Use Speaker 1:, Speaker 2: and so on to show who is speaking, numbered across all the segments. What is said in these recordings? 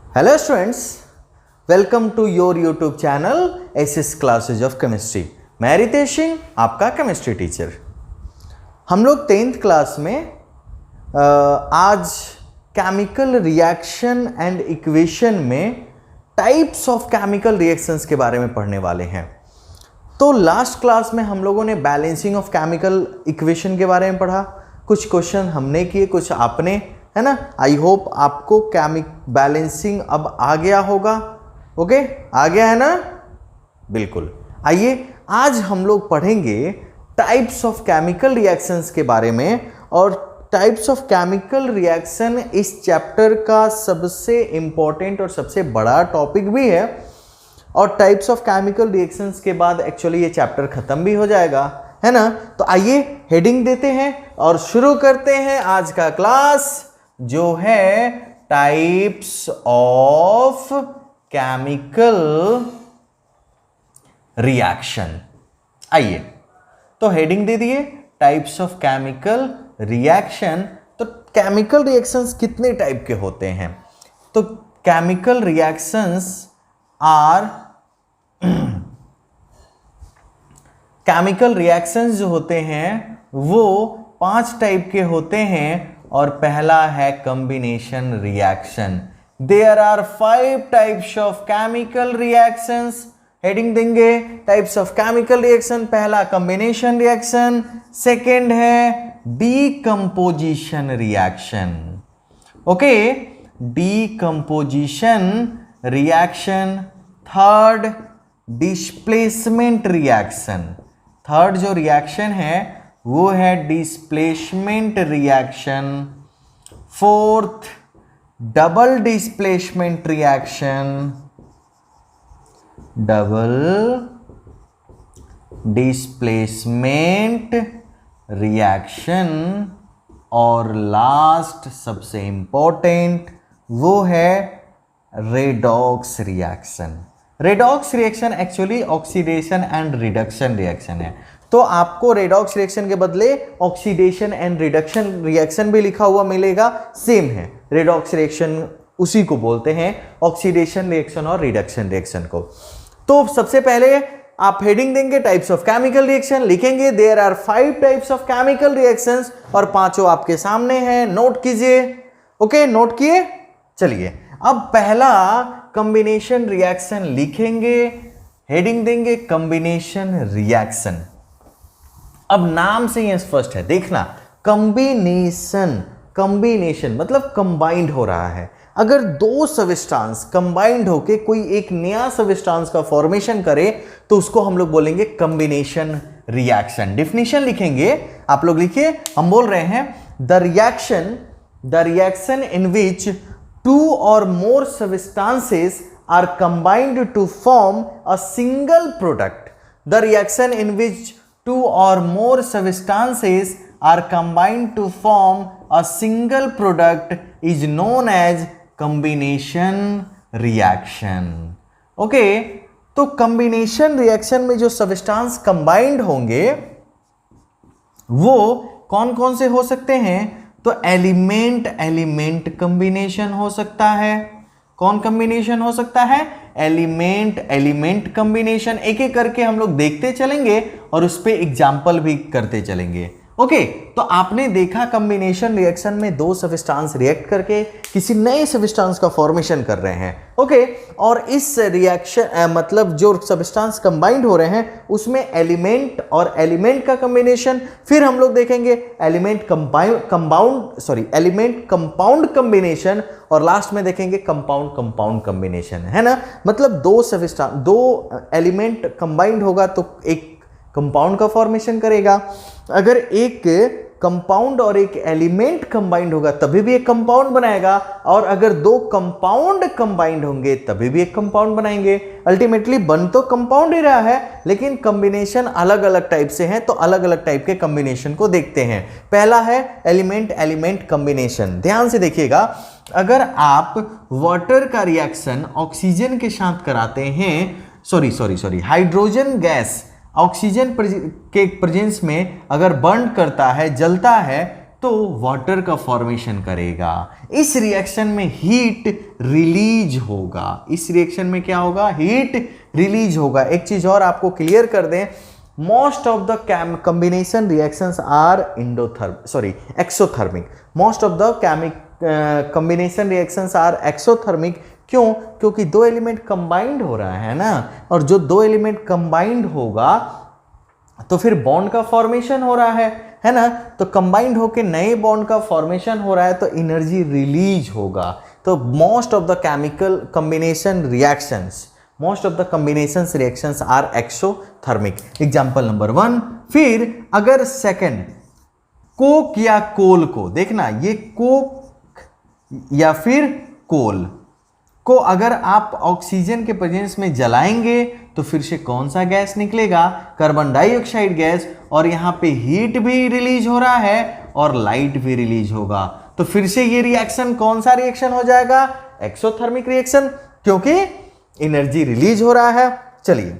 Speaker 1: Hello students, welcome to your YouTube channel SS classes of chemistry. मैं रितेश सिंह, आपका chemistry teacher. हम लोग 10th class में आज केमिकल रिएक्शन एंड इक्वेशन में टाइप्स ऑफ केमिकल रिएक्शंस के बारे में पढ़ने वाले हैं। तो लास्ट क्लास में हम लोगों ने बैलेंसिंग ऑफ केमिकल इक्वेशन के बारे में पढ़ा। कुछ क्वेश्चन हमने किए, कुछ आपने, है ना। आई होप आपको बैलेंसिंग अब आ गया होगा। ओके, आ गया है ना? बिल्कुल। आइए आज हम लोग पढ़ेंगे टाइप्स ऑफ केमिकल रिएक्शंस के बारे में। और टाइप्स ऑफ केमिकल रिएक्शन इस चैप्टर का सबसे इंपॉर्टेंट और सबसे बड़ा टॉपिक भी है। और टाइप्स ऑफ केमिकल रिएक्शंस के बाद एक्चुअली ये चैप्टर खत्म भी हो जाएगा, है ना। तो आइए हेडिंग देते हैं और शुरू करते हैं आज का क्लास, जो है टाइप्स ऑफ केमिकल रिएक्शन। आइए, तो हेडिंग दे दिए टाइप्स ऑफ केमिकल रिएक्शन। तो केमिकल रिएक्शंस कितने टाइप के होते हैं? तो chemical reactions are chemical reactions जो होते हैं वो 5 टाइप के होते हैं। और पहला है combination reaction. There are 5 types of chemical reactions. Heading देंगे टाइप्स ऑफ केमिकल रिएक्शन। पहला कॉम्बिनेशन रिएक्शन, सेकेंड है decomposition reaction. Okay, decomposition reaction. Third displacement reaction. Third जो रिएक्शन है वो है displacement reaction. Fourth double displacement reaction. Double displacement reaction. और last सबसे important वो है redox reaction. Redox reaction actually oxidation and reduction reaction है। तो आपको रेडॉक्स रिएक्शन के बदले ऑक्सीडेशन एंड रिडक्शन रिएक्शन भी लिखा हुआ मिलेगा, सेम है। रेडॉक्स रिएक्शन उसी को बोलते हैं, ऑक्सीडेशन रिएक्शन और रिडक्शन रिएक्शन को। तो सबसे पहले आप हेडिंग देंगे टाइप्स ऑफ केमिकल रिएक्शन, लिखेंगे there are 5 types of chemical reactions और पांचों आपके सामने हैं, नोट कीजिए। ओके, नोट किए? चलिए अब पहला कॉम्बिनेशन रिएक्शन लिखेंगे, हेडिंग देंगे कॉम्बिनेशन रिएक्शन। अब नाम से ही स्पष्ट है, देखना, कॉम्बिनेशन। कॉम्बिनेशन मतलब कंबाइंड हो रहा है। अगर 2 सब्सटेंस कंबाइंड होके कोई एक नया सब्सटेंस का फॉर्मेशन करे तो उसको हम लोग बोलेंगे कॉम्बिनेशन रिएक्शन। डिफिनीशन लिखेंगे, आप लोग लिखिए, हम बोल रहे हैं the reaction in which 2 or more substances are combined to form a single product. The reaction in which 2 or more substances are combined to form a single product is known as combination reaction. Okay, तो combination reaction में जो substance combined होंगे वो कौन कौन से हो सकते हैं? तो एलिमेंट एलिमेंट कॉम्बिनेशन हो सकता है। कौन कॉम्बिनेशन हो सकता है? Element element combination. एक एक करके हम लोग देखते चलेंगे और उस पे एग्जाम्पल भी करते चलेंगे। ओके, तो आपने देखा कॉम्बिनेशन रिएक्शन में 2 सब्सटेंस रिएक्ट करके किसी नए सब्सटेंस का फॉर्मेशन कर रहे हैं। ओके, और इस रिएक्शन मतलब जो सब्सटेंस कंबाइंड हो रहे हैं उसमें एलिमेंट और एलिमेंट का कॉम्बिनेशन। फिर हम लोग देखेंगे एलिमेंट कंपाउंड कॉम्बिनेशन। और लास्ट में देखेंगे कंपाउंड कंपाउंड कॉम्बिनेशन, है ना। मतलब 2 एलिमेंट कंबाइंड होगा तो एक कंपाउंड का फॉर्मेशन करेगा। अगर एक कंपाउंड और एक एलिमेंट कंबाइंड होगा तभी भी एक कंपाउंड बनाएगा। और अगर 2 कंपाउंड कंबाइंड होंगे तभी भी एक कंपाउंड बनाएंगे। अल्टीमेटली बन तो कंपाउंड ही रहा है, लेकिन कॉम्बिनेशन अलग अलग टाइप से हैं। तो अलग अलग टाइप के कॉम्बिनेशन को देखते हैं। पहला है एलिमेंट एलिमेंट कॉम्बिनेशन। ध्यान से देखिएगा, अगर आप वाटर का रिएक्शन ऑक्सीजन के साथ कराते हैं, सॉरी हाइड्रोजन गैस ऑक्सीजन के प्रेजेंस में अगर बर्न करता है, जलता है, तो वाटर का फॉर्मेशन करेगा। इस रिएक्शन में हीट रिलीज होगा। इस रिएक्शन में क्या होगा? हीट रिलीज होगा। एक चीज और आपको क्लियर कर दें, most of the combination reactions are exothermic. Most of the combination reactions are exothermic. क्यों? क्योंकि दो एलिमेंट कंबाइंड हो रहा है ना, और जो दो एलिमेंट कंबाइंड होगा तो फिर बॉन्ड का फॉर्मेशन हो रहा है ना। तो कंबाइंड होके नए बॉन्ड का फॉर्मेशन हो रहा है तो एनर्जी रिलीज होगा। तो most of the chemical combination reactions are exothermic. Example number 1। फिर अगर सेकंड कोक या कोल को, देखना ये कोक या फिर कोल को अगर आप ऑक्सीजन के प्रेजेंस में जलाएंगे तो फिर से कौन सा गैस निकलेगा? Carbon dioxide gas. और यहां पे हीट भी रिलीज हो रहा है और लाइट भी रिलीज होगा। तो फिर से ये रिएक्शन कौन सा रिएक्शन हो जाएगा? एक्सोथर्मिक रिएक्शन, क्योंकि एनर्जी रिलीज हो रहा है। चलिए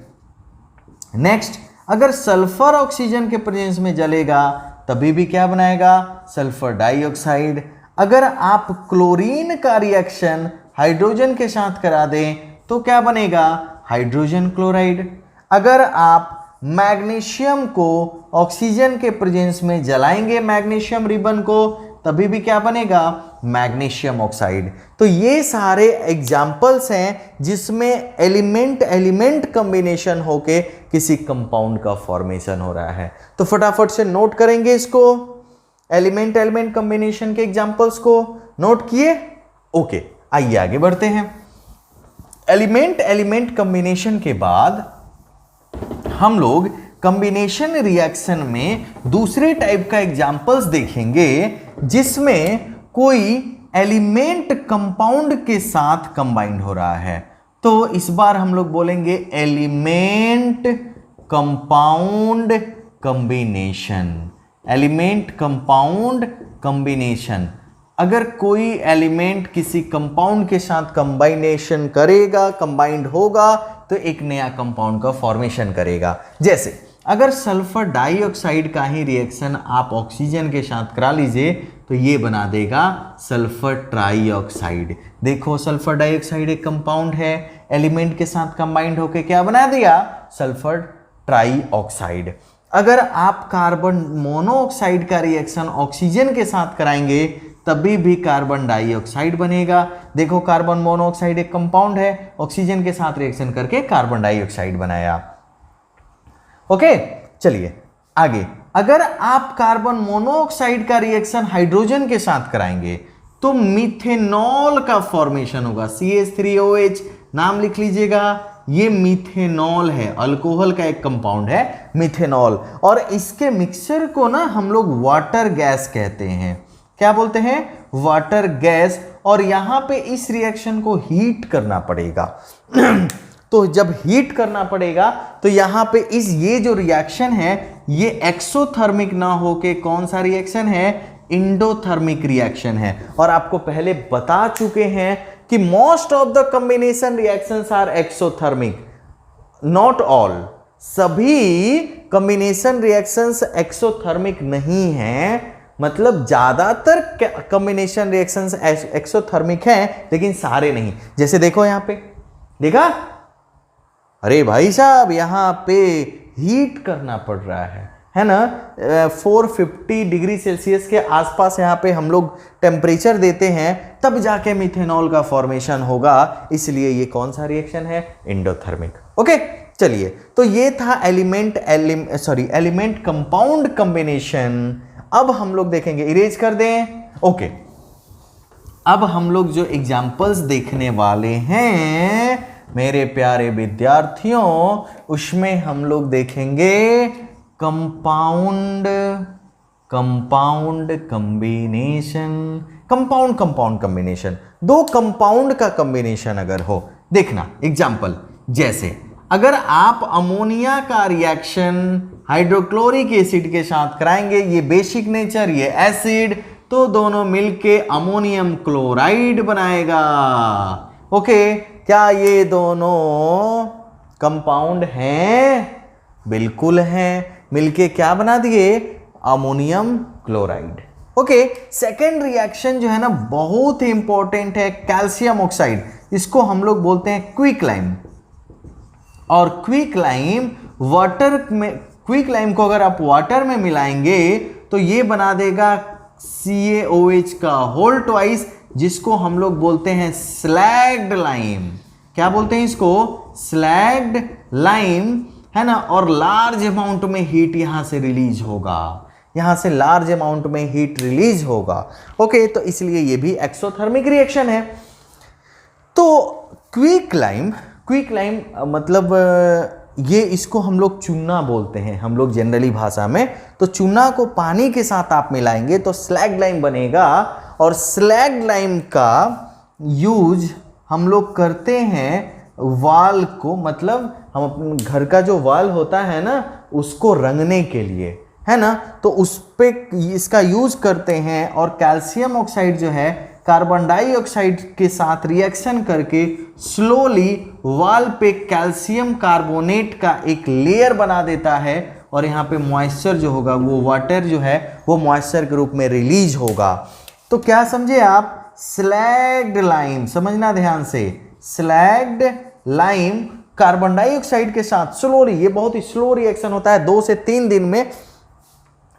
Speaker 1: नेक्स्ट, अगर सल्फर ऑक्सीजन के प्रेजेंस में जलेगा तभी भी क्या बनाएगा? Sulphur dioxide. अगर आप क्लोरीन का रिएक्शन हाइड्रोजन के साथ करा दें तो क्या बनेगा? Hydrogen chloride. अगर आप मैग्नीशियम को ऑक्सीजन के प्रेजेंस में जलाएंगे, मैग्नीशियम रिबन को, तभी भी क्या बनेगा? Magnesium oxide. तो ये सारे एग्जाम्पल्स हैं जिसमें एलिमेंट कॉम्बिनेशन होके किसी कंपाउंड का फॉर्मेशन हो रहा है। तो फटाफट से नोट करेंगे इसको, एलिमेंट कॉम्बिनेशन के एग्जाम्पल्स को नोट किए? ओके, आइए आगे बढ़ते हैं। एलिमेंट कॉम्बिनेशन के बाद हम लोग कॉम्बिनेशन रिएक्शन में दूसरे टाइप का एग्जाम्पल्स देखेंगे जिसमें कोई एलिमेंट कंपाउंड के साथ कंबाइंड हो रहा है। तो इस बार हम लोग बोलेंगे element compound combination. Element compound combination, अगर कोई एलिमेंट किसी कंपाउंड के साथ कंबाइनेशन करेगा, कंबाइंड होगा, तो एक नया कंपाउंड का फॉर्मेशन करेगा। जैसे अगर सल्फर डाइऑक्साइड का ही रिएक्शन आप ऑक्सीजन के साथ करा लीजिए तो ये बना देगा सल्फर ट्राइऑक्साइड। देखो सल्फर डाइऑक्साइड एक कंपाउंड है, एलिमेंट के साथ कंबाइंड होकर क्या बना दिया? Sulphur trioxide. अगर आप कार्बन मोनोऑक्साइड का रिएक्शन ऑक्सीजन के साथ कराएंगे तभी भी कार्बन डाइऑक्साइड बनेगा। देखो कार्बन मोनोऑक्साइड एक कंपाउंड है, ऑक्सीजन के साथ रिएक्शन करके कार्बन डाइऑक्साइड बनाया। ओके, चलिए आगे। अगर आप कार्बन मोनोऑक्साइड का रिएक्शन हाइड्रोजन के साथ कराएंगे तो मिथेनॉल का फॉर्मेशन होगा। CH3OH नाम लिख लीजिएगा, ये मिथेनॉल है, अल्कोहल का एक कंपाउंड है मिथेनॉल। और इसके मिक्सचर को ना हम लोग वाटर गैस कहते हैं। क्या बोलते हैं? Water gas. और यहां पे इस रिएक्शन को हीट करना पड़ेगा। तो जब हीट करना पड़ेगा तो यहां पे ये जो रिएक्शन है ये एक्सोथर्मिक ना होके कौन सा रिएक्शन है? इंडोथर्मिक रिएक्शन है। और आपको पहले बता चुके हैं कि most of the combination reactions are exothermic, not all. सभी कॉम्बिनेशन रिएक्शंस एक्सोथर्मिक नहीं हैं, मतलब ज्यादातर कॉम्बिनेशन रिएक्शंस एक्सोथर्मिक हैं लेकिन सारे नहीं। जैसे देखो यहां पे, देखा? अरे भाई साहब यहां पे हीट करना पड़ रहा है ना। 450 डिग्री सेल्सियस के आसपास यहां पे हम लोग टेम्परेचर देते हैं तब जाके मिथेनॉल का फॉर्मेशन होगा। इसलिए ये कौन सा रिएक्शन है? इंडोथर्मिक। ओके, चलिए, तो ये था एलिमेंट कंपाउंड कॉम्बिनेशन। अब हम लोग देखेंगे, इरेज कर दें। ओके, अब हम लोग जो एग्जाम्पल्स देखने वाले हैं मेरे प्यारे विद्यार्थियों, उसमें हम लोग देखेंगे कंपाउंड कॉम्बिनेशन। दो कंपाउंड का कॉम्बिनेशन अगर हो, देखना एग्जाम्पल। जैसे अगर आप अमोनिया का रिएक्शन हाइड्रोक्लोरिक एसिड के साथ कराएंगे, ये बेसिक नेचर, ये एसिड, तो दोनों मिलके अमोनियम क्लोराइड बनाएगा। ओके, क्या ये दोनों कंपाउंड हैं? बिल्कुल हैं। मिलके क्या बना दिए? Ammonium chloride. Okay, second reaction जो है ना बहुत ही इंपॉर्टेंट है, कैल्शियम ऑक्साइड, इसको हम लोग बोलते हैं क्विक लाइम। और क्विक लाइम वाटर में, क्विक लाइम को अगर आप वाटर में मिलाएंगे तो ये बना देगा CaOH का होल ट्वाइस, जिसको हम लोग बोलते हैं स्लैग्ड लाइम। क्या बोलते हैं इसको? स्लैग्ड लाइम, है ना। और लार्ज अमाउंट में हीट यहां से रिलीज होगा, यहां से लार्ज अमाउंट में हीट रिलीज होगा। ओके, तो इसलिए ये भी एक्सोथर्मिक रिएक्शन है। तो क्विक लाइम मतलब ये, इसको हम लोग चूना बोलते हैं हम लोग जनरली भाषा में। तो चूना को पानी के साथ आप मिलाएंगे तो स्लैग्ड लाइम बनेगा। और स्लैग्ड लाइम का यूज हम लोग करते हैं वाल को, मतलब हम अपने घर का जो वाल होता है ना उसको रंगने के लिए, है ना, तो उस पे इसका यूज करते हैं। और कैल्शियम ऑक्साइड जो है कार्बन डाइऑक्साइड के साथ रिएक्शन करके स्लोली वाल पे कैल्शियम कार्बोनेट का एक लेयर बना देता है। और यहाँ पे मॉइस्चर जो होगा वो वाटर जो है वो मॉइस्चर के रूप में रिलीज होगा। तो क्या समझे आप? स्लैग्ड लाइम, समझना ध्यान से, स्लैग्ड लाइम कार्बन डाइऑक्साइड के साथ स्लोली, ये बहुत ही स्लो रिएक्शन होता है, 2 से 3 दिन में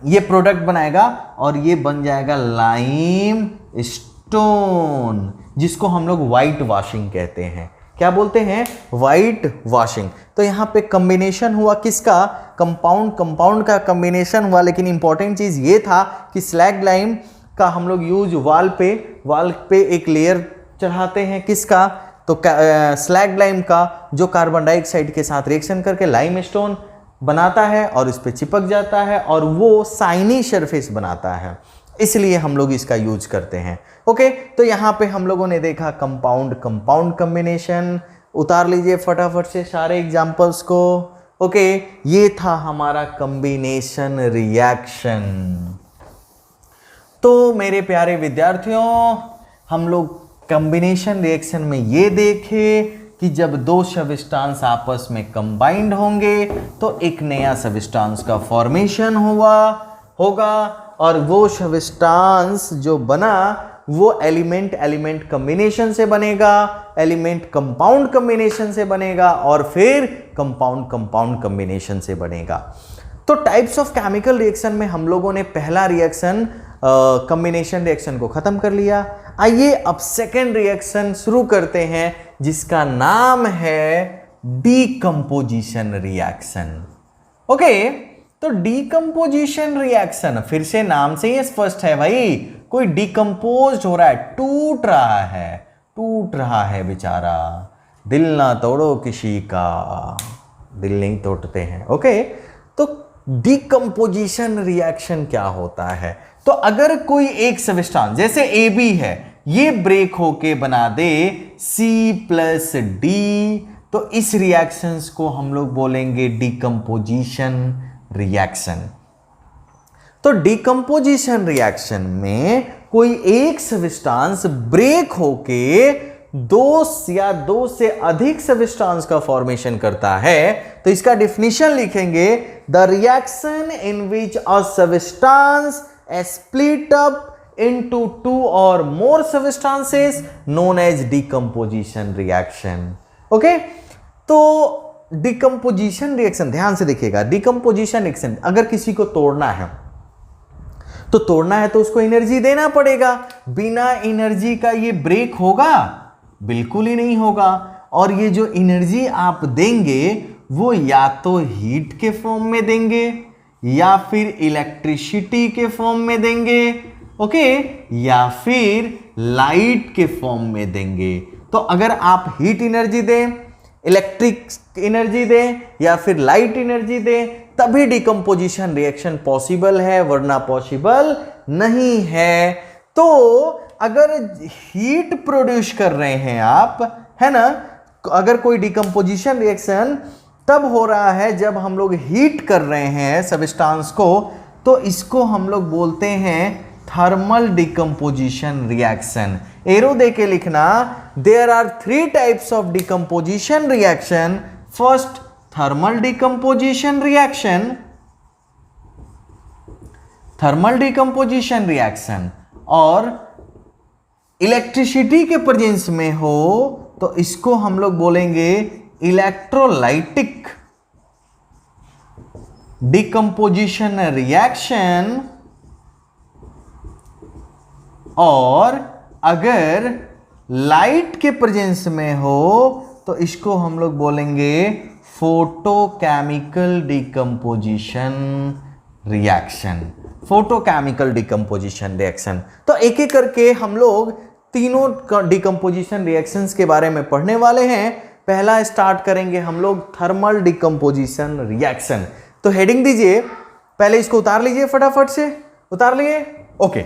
Speaker 1: ये प्रोडक्ट बनाएगा और ये बन जाएगा लाइम स्टोन, जिसको हम लोग व्हाइट वॉशिंग कहते हैं। क्या बोलते हैं? White washing. तो यहाँ पे कॉम्बिनेशन हुआ किसका? कंपाउंड का कॉम्बिनेशन हुआ। लेकिन इंपॉर्टेंट चीज ये था कि स्लैग लाइम का हम लोग यूज वाल पे एक लेयर चढ़ाते हैं, किसका? तो स्लैग लाइम का, जो कार्बन डाइऑक्साइड के साथ रिएक्शन करके लाइम स्टोन बनाता है और इस पे चिपक जाता है और वो साइनी सरफेस बनाता है, इसलिए हम लोग इसका यूज करते हैं। ओके, तो यहाँ पे हम लोगों ने देखा कंपाउंड कॉम्बिनेशन। उतार लीजिए फटाफट से सारे एग्जांपल्स को। ओके, ये था हमारा कॉम्बिनेशन रिएक्शन। तो मेरे प्यारे विद्यार्थियों, हम लोग कॉम्बिनेशन रिएक्शन में ये देखे कि जब 2 सब्सटेंस आपस में कंबाइंड होंगे तो एक नया सब्सटेंस का फॉर्मेशन होगा और वो सब्सटेंस जो बना वो एलिमेंट कॉम्बिनेशन से बनेगा, एलिमेंट कंपाउंड कॉम्बिनेशन से बनेगा और फिर कंपाउंड कॉम्बिनेशन से बनेगा। तो टाइप्स ऑफ केमिकल रिएक्शन में हम लोगों ने पहला रिएक्शन कॉम्बिनेशन रिएक्शन को खत्म कर लिया। आइए अब सेकेंड रिएक्शन शुरू करते हैं, जिसका नाम है डीकंपोजिशन रिएक्शन। ओके, तो डीकंपोजिशन रिएक्शन, फिर से नाम से ही स्पष्ट है भाई, कोई डिकम्पोज हो रहा है, टूट रहा है बेचारा। दिल ना तोड़ो किसी का, दिल नहीं तोड़ते हैं। ओके, तो डीकंपोजिशन रिएक्शन क्या होता है? तो अगर कोई एक सब्सटेंस जैसे AB है, ये ब्रेक होके बना दे C+D, तो इस रिएक्शंस को हम लोग बोलेंगे डीकंपोजिशन रिएक्शन। तो डीकंपोजिशन रिएक्शन में कोई एक सब्सटेंस ब्रेक होके 2 से अधिक सब्सटेंस का फॉर्मेशन करता है, तो इसका डेफिनेशन लिखेंगे, the reaction in which a substance split up into 2 or more substances known as decomposition reaction। Okay, तो डिकम्पोजिशन रिएक्शन ध्यान से देखिएगा। डिकम्पोजिशन रिएक्शन अगर किसी को तोड़ना है तो उसको एनर्जी देना पड़ेगा। बिना एनर्जी का ये ब्रेक होगा? बिल्कुल ही नहीं होगा। और ये जो एनर्जी आप देंगे वो या तो हीट के फॉर्म में देंगे या फिर इलेक्ट्रिसिटी के फॉर्म में देंगे, ओके, या फिर लाइट के फॉर्म में देंगे। तो अगर आप हीट एनर्जी दें, इलेक्ट्रिक एनर्जी दें या फिर लाइट एनर्जी दें, तभी डिकम्पोजिशन रिएक्शन पॉसिबल है, वरना पॉसिबल नहीं है। तो अगर हीट प्रोड्यूस कर रहे हैं आप, है ना, अगर कोई डिकम्पोजिशन रिएक्शन तब हो रहा है जब हम लोग हीट कर रहे हैं सब्सटेंस को, तो इसको हम लोग बोलते हैं थर्मल डिकम्पोजिशन रिएक्शन। एरो दे के लिखना, there are 3 types of decomposition reaction. First thermal decomposition reaction, thermal decomposition reaction और इलेक्ट्रिसिटी के प्रेजेंस में हो तो इसको हम लोग बोलेंगे इलेक्ट्रोलाइटिक डिकम्पोजिशन रिएक्शन, और अगर लाइट के प्रेजेंस में हो तो इसको हम लोग बोलेंगे photochemical decomposition reaction. Photochemical decomposition reaction. तो एक एक करके हम लोग तीनों डिकम्पोजिशन रिएक्शंस के बारे में पढ़ने वाले हैं। पहला स्टार्ट करेंगे हम लोग थर्मल डिकम्पोजिशन रिएक्शन। तो हेडिंग दीजिए, पहले इसको उतार लीजिए, फटाफट से उतार लिए। ओके,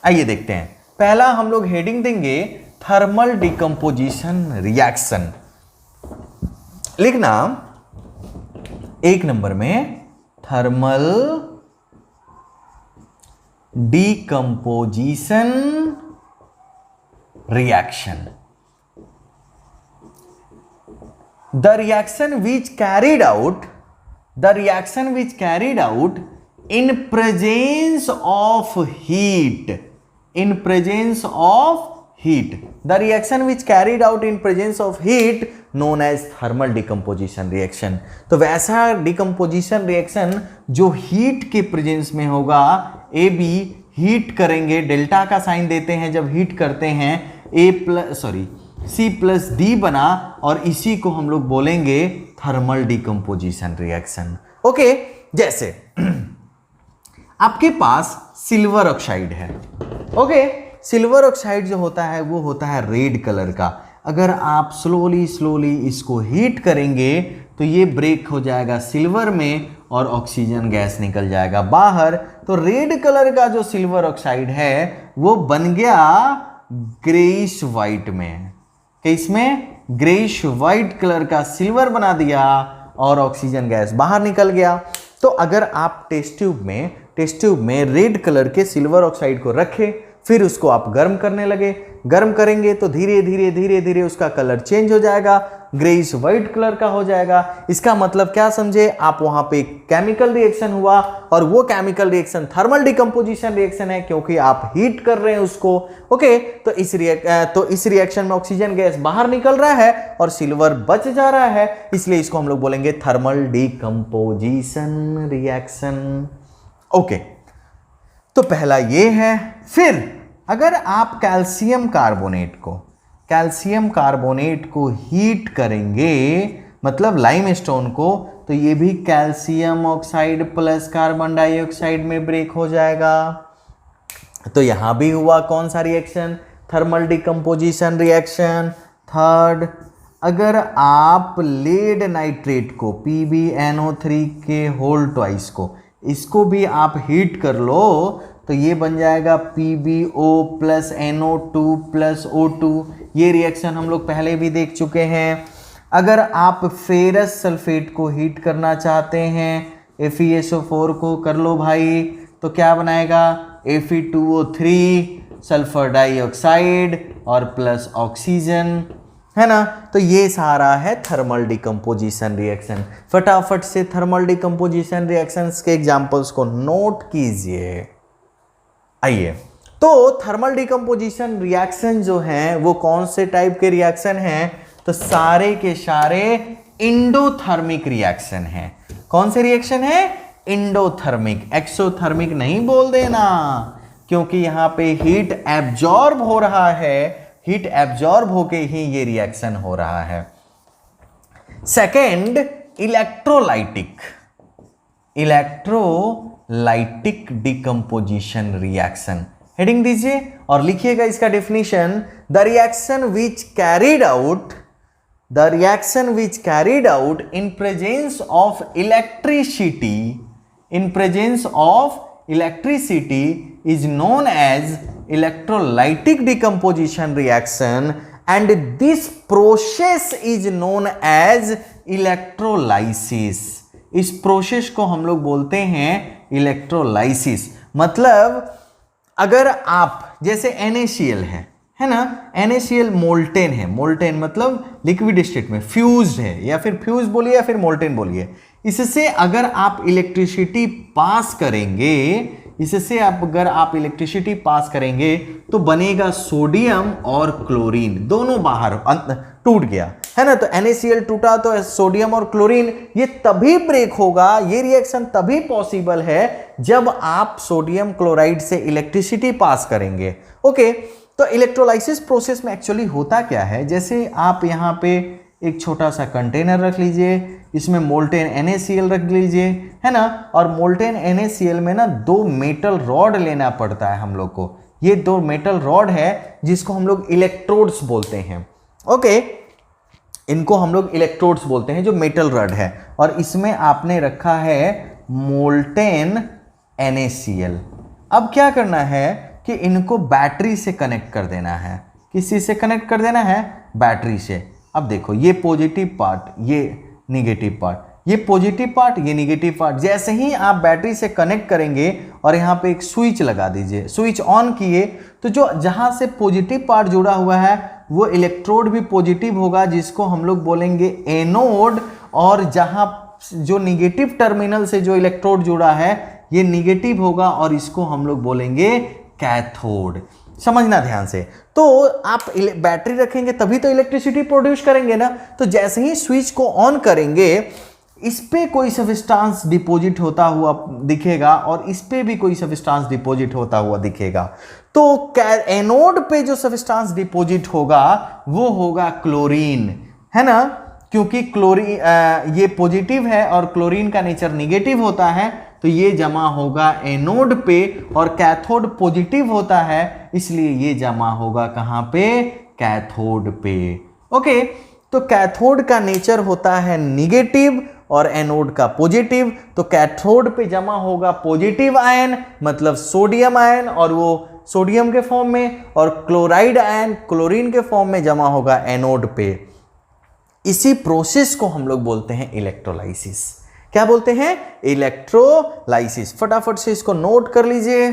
Speaker 1: आइए देखते हैं। पहला हम लोग हेडिंग देंगे थर्मल डिकम्पोजिशन रिएक्शन। लिखना 1 नंबर में thermal decomposition reaction. The reaction which carried out in presence of heat. The reaction which carried out in presence of heat known as thermal decomposition reaction. तो वैसा decomposition reaction जो heat के presence में होगा। A B heat करेंगे, delta का sign देते हैं जब हीट करते हैं, C+D बना, और इसी को हम लोग बोलेंगे थर्मल डिकम्पोजिशन रिएक्शन। ओके, जैसे आपके पास सिल्वर ऑक्साइड है। ओके, सिल्वर ऑक्साइड जो होता है वो होता है रेड कलर का। अगर आप स्लोली इसको हीट करेंगे तो ये ब्रेक हो जाएगा सिल्वर में और ऑक्सीजन गैस निकल जाएगा बाहर। तो रेड कलर का जो सिल्वर ऑक्साइड है वो बन गया ग्रेइश वाइट में। इसमें ग्रेइश वाइट कलर का सिल्वर बना दिया और ऑक्सीजन गैस बाहर निकल गया। तो अगर आप टेस्ट ट्यूब में रेड कलर के सिल्वर ऑक्साइड को रखें, फिर उसको आप गर्म करने लगे, गर्म करेंगे तो धीरे धीरे उसका कलर चेंज हो जाएगा, ग्रेइश वाइट कलर का हो जाएगा। इसका मतलब क्या समझे आप, वहां पे केमिकल रिएक्शन हुआ और वो chemical reaction thermal decomposition reaction है, क्योंकि आप हीट कर रहे हैं उसको। ओके, तो इस रिएक्शन में ऑक्सीजन गैस बाहर निकल रहा है और सिल्वर बच जा रहा है, इसलिए इसको हम लोग बोलेंगे थर्मल डिकम्पोजिशन रिएक्शन। ओके, तो पहला ये है। फिर अगर आप कैल्शियम कार्बोनेट को हीट करेंगे, मतलब लाइमस्टोन को, तो ये भी calcium oxide plus carbon dioxide में ब्रेक हो जाएगा। तो यहां भी हुआ कौन सा reaction, thermal decomposition reaction. Third, अगर आप लेड नाइट्रेट को PbNO3 के होल ट्वाइस को, इसको भी आप हीट कर लो तो ये बन जाएगा PbO plus NO2 plus O2। ये रिएक्शन हम लोग पहले भी देख चुके हैं। अगर आप फेरस सल्फेट को हीट करना चाहते हैं, FeSO4 को कर लो भाई, तो क्या बनाएगा Fe2O3 सल्फर डाइऑक्साइड और प्लस ऑक्सीजन, है ना। तो ये सारा है थर्मल डिकम्पोजिशन रिएक्शन। फटाफट से थर्मल डिकम्पोजिशन रिएक्शंस के एग्जांपल्स को नोट कीजिए। आइए, तो थर्मल डिकम्पोजिशन रिएक्शन जो हैं वो कौन से टाइप के रिएक्शन हैं, तो सारे के सारे इंडोथर्मिक रिएक्शन हैं। कौन से रिएक्शन है, इंडोथर्मिक। एक्सोथर्मिक नहीं बोल देना, क्योंकि यहां पे हीट एब्जॉर्ब हो रहा है, हीट एब्जॉर्ब होके ही ये रिएक्शन हो रहा है। Second, electrolytic decomposition reaction. Heading दीजिए और लिखिएगा इसका definition. The reaction which carried out in presence of electricity is known as electrolytic decomposition reaction, and this process is known as electrolysis। इस प्रोसेस को हम लोग बोलते हैं इलेक्ट्रोलाइसिस। मतलब अगर आप जैसे NaCl है ना, NaCl मोल्टेन है, मोल्टेन मतलब लिक्विड स्टेट में, फ्यूज्ड है, या फिर फ्यूज बोलिए या फिर मोल्टेन बोलिए। इससे अगर आप इलेक्ट्रिसिटी पास करेंगे इससे आप अगर आप इलेक्ट्रिसिटी पास करेंगे तो बनेगा सोडियम और क्लोरीन, दोनों बाहर टूट गया है ना। तो NaCl टूटा तो सोडियम और क्लोरीन ये तभी ब्रेक होगा, ये रिएक्शन तभी पॉसिबल है जब आप सोडियम क्लोराइड से इलेक्ट्रिसिटी पास करेंगे। ओके, तो इलेक्ट्रोलाइसिस प्रोसेस में एक्चुअली होता क्या है, जैसे आप यहाँ पे एक छोटा सा कंटेनर रख लीजिए, इसमें मोल्टेन NaCl रख लीजिए, है ना, और मोल्टेन NaCl में ना 2 मेटल रॉड लेना पड़ता है हम लोग को। ये 2 मेटल रॉड है जिसको हम लोग इलेक्ट्रोड्स बोलते हैं। ओके, इनको हम लोग इलेक्ट्रोड्स बोलते हैं, जो मेटल रॉड है, और इसमें आपने रखा है मोल्टेन NaCl। अब क्या करना है कि इनको बैटरी से कनेक्ट कर देना है। किस चीज से कनेक्ट कर देना है? बैटरी से। अब देखो, ये पॉजिटिव पार्ट, ये निगेटिव पार्ट, ये पॉजिटिव पार्ट, ये निगेटिव पार्ट। जैसे ही आप बैटरी से कनेक्ट करेंगे और यहाँ पे एक स्विच लगा दीजिए, स्विच ऑन किए, तो जो जहाँ से पॉजिटिव पार्ट जुड़ा हुआ है वो इलेक्ट्रोड भी पॉजिटिव होगा, जिसको हम लोग बोलेंगे एनोड, और जहाँ जो निगेटिव टर्मिनल से जो इलेक्ट्रोड जुड़ा है ये निगेटिव होगा, और इसको हम लोग बोलेंगे कैथोड। समझना ध्यान से। तो आप बैटरी रखेंगे तभी तो इलेक्ट्रिसिटी प्रोड्यूस करेंगे ना। तो जैसे ही स्विच को ऑन करेंगे, इस पे कोई सब्सटेंस डिपॉजिट होता हुआ दिखेगा और इस पे भी कोई सब्सटेंस डिपॉजिट होता हुआ दिखेगा। तो एनोड पे जो सब्सटेंस डिपॉजिट होगा वो होगा क्लोरीन, है ना, क्योंकि क्लोरीन ये पॉजिटिव है और क्लोरीन का नेचर निगेटिव होता है, तो ये जमा होगा एनोड पे, और कैथोड पॉजिटिव होता है इसलिए ये जमा होगा कहां पे? कैथोड पे। ओके, तो कैथोड का नेचर होता है निगेटिव और एनोड का पॉजिटिव। तो कैथोड पे जमा होगा पॉजिटिव आयन, मतलब सोडियम आयन, और वो सोडियम के फॉर्म में, और क्लोराइड आयन क्लोरीन के फॉर्म में जमा होगा एनोड पे। इसी प्रोसेस को हम लोग बोलते हैं इलेक्ट्रोलाइसिस। क्या बोलते हैं? इलेक्ट्रोलाइसिस। फटाफट से इसको नोट कर लीजिए।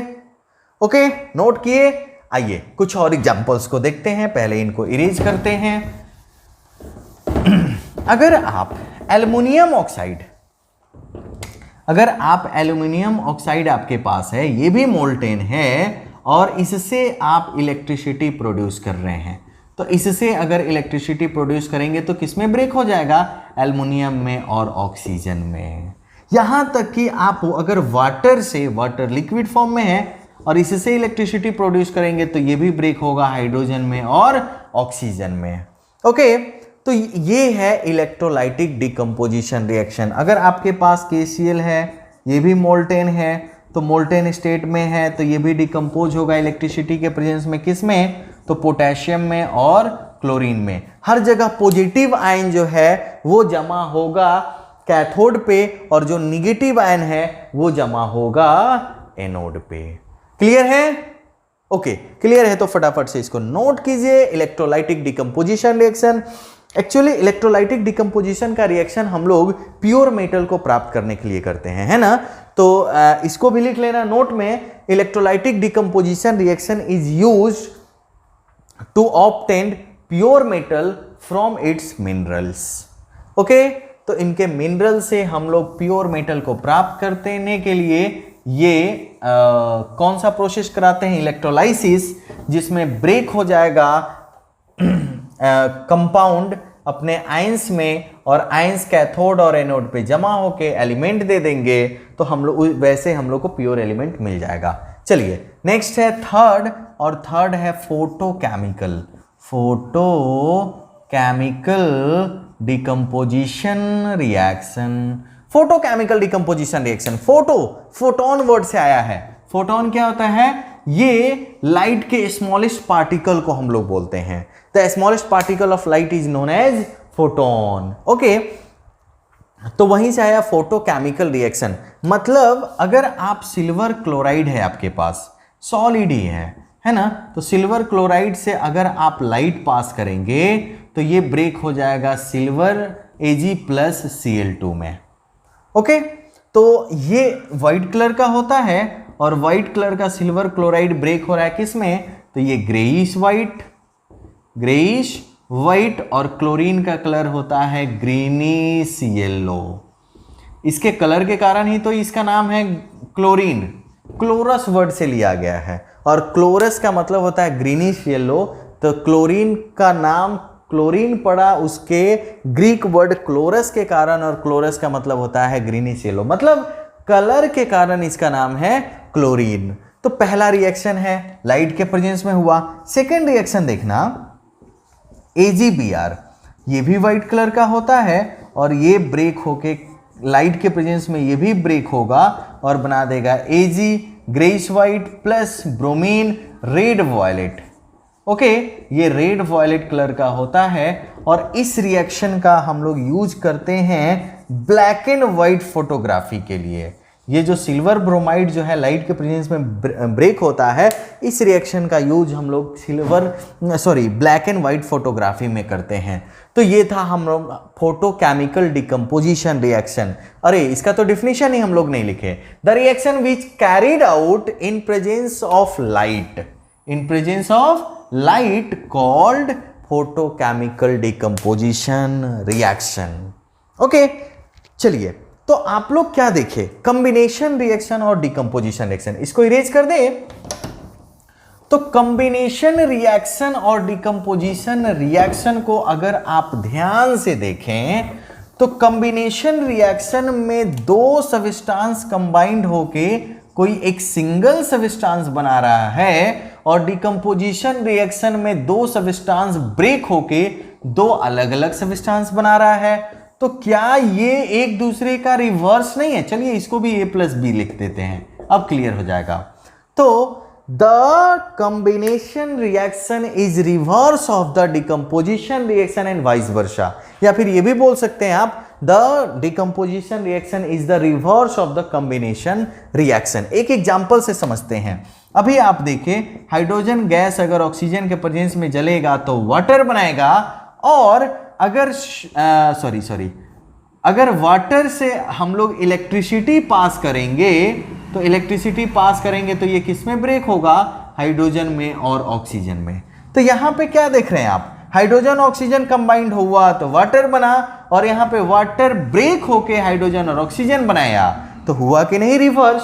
Speaker 1: ओके, नोट किए। आइए कुछ और एग्जांपल्स को देखते हैं, पहले इनको इरेज करते हैं। अगर आप एल्युमिनियम ऑक्साइड आपके पास है, ये भी मोल्टेन है, और इससे आप इलेक्ट्रिसिटी प्रोड्यूस कर रहे हैं, तो इससे अगर इलेक्ट्रिसिटी प्रोड्यूस करेंगे तो किस में ब्रेक हो जाएगा? एल्युमिनियम में और ऑक्सीजन में। यहां तक कि आप अगर वाटर लिक्विड फॉर्म में है और इससे इलेक्ट्रिसिटी प्रोड्यूस करेंगे तो ये भी ब्रेक होगा हाइड्रोजन में और ऑक्सीजन में। ओके, तो ये है इलेक्ट्रोलाइटिक डिकम्पोजिशन रिएक्शन। अगर आपके पास KCl है, ये भी मोल्टेन है, तो मोल्टेन स्टेट में है, तो ये भी डिकम्पोज होगा इलेक्ट्रिसिटी के प्रेजेंस में। किस में? तो पोटेशियम में और क्लोरीन में। हर जगह पॉजिटिव आयन जो है वो जमा होगा कैथोड पे, और जो निगेटिव आयन है वो जमा होगा एनोड पे। क्लियर है? ओके, क्लियर है तो फटाफट से इसको नोट कीजिए। Electrolytic decomposition reaction, actually electrolytic decomposition का रिएक्शन हम लोग प्योर मेटल को प्राप्त करने के लिए करते हैं, है ना। तो इसको भी लिख लेना नोट में। Electrolytic decomposition reaction is used to obtain pure metal from its minerals. Okay, तो इनके मिनरल से हम लोग प्योर मेटल को प्राप्त करने के लिए ये कौन सा प्रोसेस कराते हैं? इलेक्ट्रोलाइसिस, जिसमें ब्रेक हो जाएगा कंपाउंड अपने आयंस में, और आयंस कैथोड और एनोड पे जमा होके एलिमेंट दे देंगे, तो हम लोग वैसे हम लोग को प्योर एलिमेंट मिल जाएगा। चलिए नेक्स्ट है थर्ड, और थर्ड है photochemical decomposition reaction. Photochemical decomposition reaction, photon word से आया है। फोटोन क्या होता है? ये लाइट के स्मॉलेस्ट पार्टिकल को हम लोग बोलते हैं। The smallest particle of light is known as photon. Okay, तो वहीं से आया फोटोकेमिकल रिएक्शन। मतलब अगर आप सिल्वर क्लोराइड है आपके पास, सॉलिड ही है ना, तो सिल्वर क्लोराइड से अगर आप लाइट पास करेंगे तो ये ब्रेक हो जाएगा सिल्वर Ag+Cl2 में। ओके, तो ये व्हाइट कलर का होता है, और व्हाइट कलर का सिल्वर क्लोराइड ब्रेक हो रहा है किस में? तो ये ग्रेइश व्हाइट, और क्लोरीन का कलर होता है ग्रीनिश येलो। इसके कलर के कारण ही तो इसका नाम है क्लोरीन, क्लोरस वर्ड से लिया गया है, और क्लोरस का मतलब होता है ग्रीनिश येलो। तो क्लोरीन का नाम क्लोरीन पड़ा उसके ग्रीक वर्ड क्लोरस के कारण, और क्लोरस का मतलब होता है ग्रीनिश येलो, मतलब कलर के कारण इसका नाम है क्लोरीन। तो पहला रिएक्शन है लाइट के प्रेजेंस में हुआ। सेकेंड रिएक्शन देखना, AgBr, ये भी व्हाइट कलर का होता है और ये ब्रेक होके लाइट के प्रेजेंस में ये भी ब्रेक होगा और बना देगा Ag greyish white plus bromine red violet. Okay, ये रेड वॉयलेट कलर का होता है और इस रिएक्शन का हम लोग यूज करते हैं ब्लैक एंड व्हाइट फोटोग्राफी के लिए। ये जो सिल्वर ब्रोमाइड जो है लाइट के प्रेजेंस में ब्रेक होता है, इस रिएक्शन का यूज हम लोग ब्लैक एंड व्हाइट फोटोग्राफी में करते हैं। तो ये था हम लोग फोटोकेमिकल डिकम्पोजिशन रिएक्शन। अरे इसका तो डिफिनेशन ही हम लोग नहीं लिखे। The reaction which carried out in presence of light, in presence of light called photochemical decomposition reaction. Okay, चलिए तो आप लोग क्या देखे, कॉम्बिनेशन रिएक्शन और डिकम्पोजिशन रिएक्शन। इसको इरेज कर दे। तो कॉम्बिनेशन रिएक्शन और डिकम्पोजिशन रिएक्शन को अगर आप ध्यान से देखें तो कॉम्बिनेशन रिएक्शन में दो सबस्टांस कंबाइंड होके कोई एक सिंगल सबस्टांस बना रहा है, और डिकम्पोजिशन रिएक्शन में दो सबस्टांस ब्रेक होके दो अलग अलग सबस्टांस बना रहा है। तो क्या ये एक दूसरे का रिवर्स नहीं है? चलिए इसको भी A+B लिख देते हैं, अब क्लियर हो जाएगा। तो the combination reaction is reverse of the decomposition reaction and vice versa, या फिर ये भी बोल सकते हैं आप the decomposition reaction is the reverse of the combination reaction. एक एग्जांपल से समझते हैं। अभी आप देखिए, हाइड्रोजन गैस अगर ऑक्सीजन के प्रेजेंस में जलेगा तो वाटर बनाएगा, और अगर वाटर से हम लोग इलेक्ट्रिसिटी पास करेंगे तो ये किस में ब्रेक होगा? हाइड्रोजन में और ऑक्सीजन में। तो यहां पे क्या देख रहे हैं आप, हाइड्रोजन ऑक्सीजन कंबाइंड हुआ तो वाटर बना, और यहां पे वाटर ब्रेक होके हाइड्रोजन और ऑक्सीजन बनाया, तो हुआ कि नहीं रिवर्स?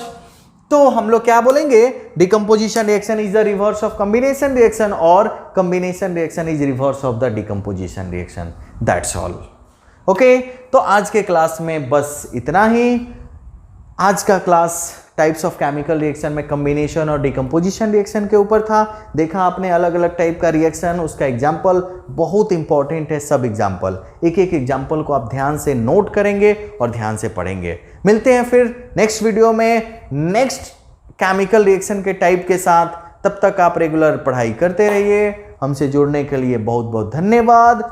Speaker 1: तो हम लोग क्या बोलेंगे, decomposition reaction is the reverse of combination reaction, और combination reaction is reverse of the decomposition reaction. That's all. Okay, तो आज के क्लास में बस इतना ही। आज का class types of chemical reaction में कॉम्बिनेशन और डिकम्पोजिशन रिएक्शन के ऊपर था। देखा आपने अलग अलग टाइप का रिएक्शन, उसका एग्जाम्पल बहुत इंपॉर्टेंट है। सब एग्जाम्पल, एक एक एग्जाम्पल को आप ध्यान से नोट करेंगे और ध्यान से पढ़ेंगे। मिलते हैं फिर नेक्स्ट वीडियो में नेक्स्ट केमिकल रिएक्शन के टाइप के साथ। तब तक आप रेगुलर पढ़ाई करते रहिए। हमसे जुड़ने के लिए बहुत बहुत धन्यवाद।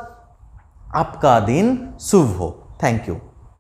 Speaker 1: आपका दिन शुभ हो। Thank you.